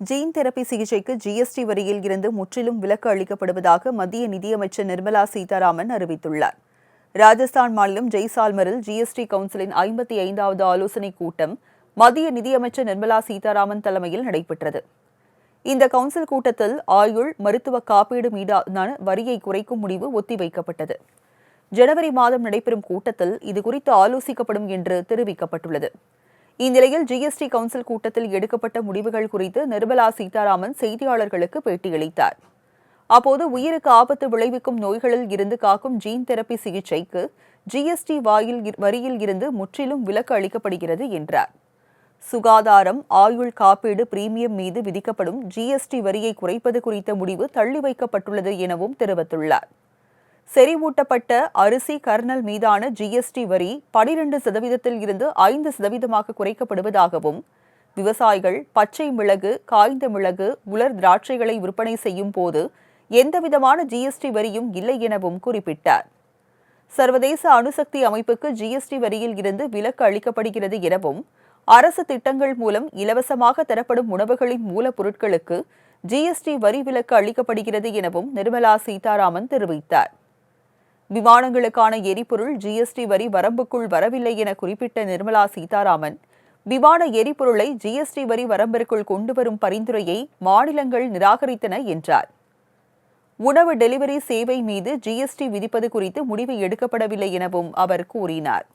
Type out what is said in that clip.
Gene therapy சிகிச்சைக்கு GST வரியில் இருந்து முற்றிலும் விலக்கு அளிக்கப்படுவதாக மத்திய நிதியமைச்சர் நிர்மலா சீதாராமன் அறிவித்துள்ளார். ராஜஸ்தான் மாநிலம் ஜெய்சால்மரில் ஜிஎஸ்டி கவுன்சிலின் 55வது ஆலோசனைக் கூட்டம் மத்திய நிதியமைச்சர் நிர்மலா சீதாராமன் தலைமையில் நடைபெற்றது. இந்த கவுன்சில் கூட்டத்தில் ஆயுள் மருத்துவ காப்பீடு மீதான வரியை குறைக்கும் முடிவு ஒத்திவைக்கப்பட்டது. ஜனவரி மாதம் நடைபெறும் கூட்டத்தில் இதுகுறித்து ஆலோசிக்கப்படும் என்று தெரிவிக்கப்பட்டுள்ளது. இந்நிலையில் ஜிஎஸ்டி கவுன்சில் கூட்டத்தில் எடுக்கப்பட்ட முடிவுகள் குறித்து நிர்மலா சீதாராமன் செய்தியாளர்களுக்கு பேட்டியளித்தார். அப்போது உயிருக்கு ஆபத்து விளைவிக்கும் நோய்களில் இருந்து காக்கும் ஜீன் தெரப்பி சிகிச்சைக்கு ஜிஎஸ்டி வரியில் இருந்து முற்றிலும் விலக்கு அளிக்கப்படுகிறது என்றார். சுகாதாரம், ஆயுள் காப்பீடு பிரீமியம் மீது விதிக்கப்படும் ஜிஎஸ்டி வரியை குறைப்பது குறித்த முடிவு தள்ளி வைக்கப்பட்டுள்ளது எனவும் தெரிவித்துள்ளார். செறிவூட்டப்பட்ட அரிசி கர்னல் மீதான ஜிஎஸ்டி வரி 12% இருந்து 5% குறைக்கப்படுவதாகவும், விவசாயிகள் பச்சை மிளகு, காய்ந்த மிளகு, உலர் திராட்சைகளை விற்பனை செய்யும் போது எந்தவிதமான ஜிஎஸ்டி வரியும் இல்லை எனவும் குறிப்பிட்டார். சர்வதேச அணுசக்தி அமைப்புக்கு ஜிஎஸ்டி வரியில் இருந்து விலக்கு அளிக்கப்படுகிறது எனவும், அரசு திட்டங்கள் மூலம் இலவசமாக தரப்படும் உணவுகளின் மூலப்பொருட்களுக்கு ஜிஎஸ்டி வரி விலக்கு அளிக்கப்படுகிறது எனவும் நிர்மலா சீதாராமன் தெரிவித்தார். விமானங்களுக்கான எரிபொருள் ஜிஎஸ்டி வரி வரம்புக்குள் வரவில்லை என குறிப்பிட்ட நிர்மலா சீதாராமன், விமான எரிபொருளை ஜிஎஸ்டி வரி வரம்பிற்குள் கொண்டுவரும் பரிந்துரையை மாநிலங்கள் நிராகரித்தன என்றார். உணவு டெலிவரி சேவை மீது ஜிஎஸ்டி விதிப்பது குறித்து முடிவு எடுக்கப்படவில்லை எனவும் அவர் கூறினார்.